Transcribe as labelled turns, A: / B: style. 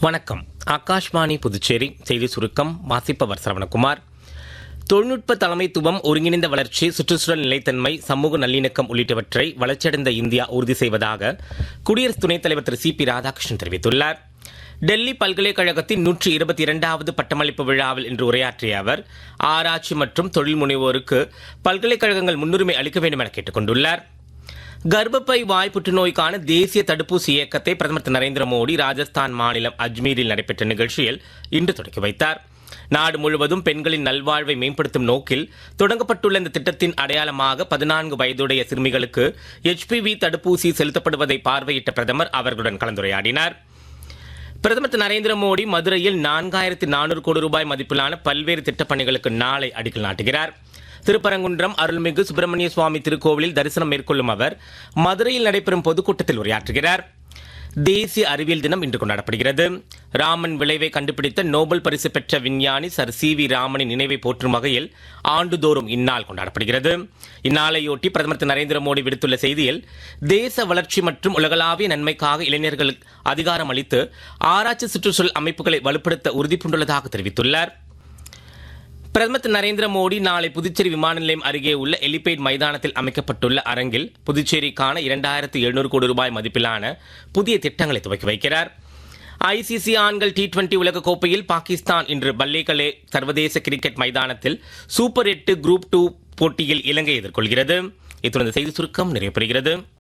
A: வணக்கம். ஆகாஷ்வாணி புதுச்சேரி செய்தி சுருக்கம் வாசிப்பவர் சரவணகுமார். தொழில்நுட்ப தலைமைத்துவம், ஒருங்கிணைந்த வளர்ச்சி, சுற்றுச்சூழல் நிலைத்தன்மை, சமூக நல்லிணக்கம் உள்ளிட்டவற்றை வளர்ச்சியடைந்த இந்தியா உறுதி செய்வதாக குடியரசு துணைத் தலைவர் திரு சி.பி. ராதாகிருஷ்ணன் தெரிவித்துள்ளார். டெல்லி பல்கலைக்கழகத்தின் 122வது பட்டமளிப்பு விழாவில் இன்று உரையாற்றிய அவர், ஆராய்ச்சி மற்றும் தொழில் முனைவோருக்கு பல்கலைக்கழகங்கள் முன்னுரிமை அளிக்க வேண்டும் என கேட்டுக் கொண்டுள்ளார். கர்ப்பப்பை வாய் புற்றுநோய்க்கான தேசிய தடுப்பூசி இயக்கத்தை பிரதமர் திரு நரேந்திர மோடி ராஜஸ்தான் மாநிலம் அஜ்மீரில் நடைபெற்ற நிகழ்ச்சியில் இன்று தொடங்கி வைத்தார். நாடு முழுவதும் பெண்களின் நல்வாழ்வை மேம்படுத்தும் நோக்கில் தொடங்கப்பட்டுள்ள இந்த திட்டத்தின் அடையாளமாக 14 வயதுடைய சிறுமிகளுக்கு HPV தடுப்பூசி செலுத்தப்படுவதை பார்வையிட்ட பிரதமர் அவர்களுடன் கலந்துரையாடினார். பிரதமர் திரு நரேந்திர மோடி மதுரையில் 4400 கோடி ரூபாய் மதிப்பிலான பல்வேறு திட்டப்பணிகளுக்கு நாளை அடிக்கல் நாட்டுகிறார். திருப்பரங்குன்றம் அருள்மிகு சுப்பிரமணிய சுவாமி திருக்கோவிலில் தரிசனம் மேற்கொள்ளும் அவர் மதுரையில் நடைபெறும் பொதுக்கூட்டத்தில் உரையாற்றுகிறார். தேசிய அறிவியல் தினம் இன்று கொண்டாடப்படுகிறது. ராமன் விளைவை கண்டுபிடித்த நோபல் பரிசு பெற்ற விஞ்ஞானி சர் சி.வி. ராமனின் நினைவை போற்றும் வகையில் ஆண்டுதோறும் இந்நாள் கொண்டாடப்படுகிறது. இந்நாளையொட்டி பிரதமர் திரு நரேந்திர மோடி விடுத்துள்ள செய்தியில், தேச வளர்ச்சி மற்றும் உலகளாவிய நன்மைக்காக இளைஞர்களுக்கு அதிகாரம் அளித்து ஆராய்ச்சி சுற்றுச்சூழல் அமைப்புகளை வலுப்படுத்த உறுதிபூண்டுள்ளதாக தெரிவித்துள்ளார். பிரதமர் திரு நரேந்திர மோடி நாளை புதுச்சேரி விமான நிலையம் அருகே உள்ள எலிபேட் மைதானத்தில் அமைக்கப்பட்டுள்ள அரங்கில் புதுச்சேரிக்கான 2700 கோடி ரூபாய் மதிப்பிலான புதிய திட்டங்களை துவக்கி வைக்கிறார். ICC ஆண்கள் T20 உலகக் கோப்பையில் பாகிஸ்தான் இன்று பல்லேகலே சர்வதேச கிரிக்கெட் மைதானத்தில் சூப்பர் 8 குரூப் 2 போட்டியில் இலங்கை எதிர்கொள்கிறது. இத்துடன் செய்தி சுருக்கம் நிறைவு பெறுகிறது.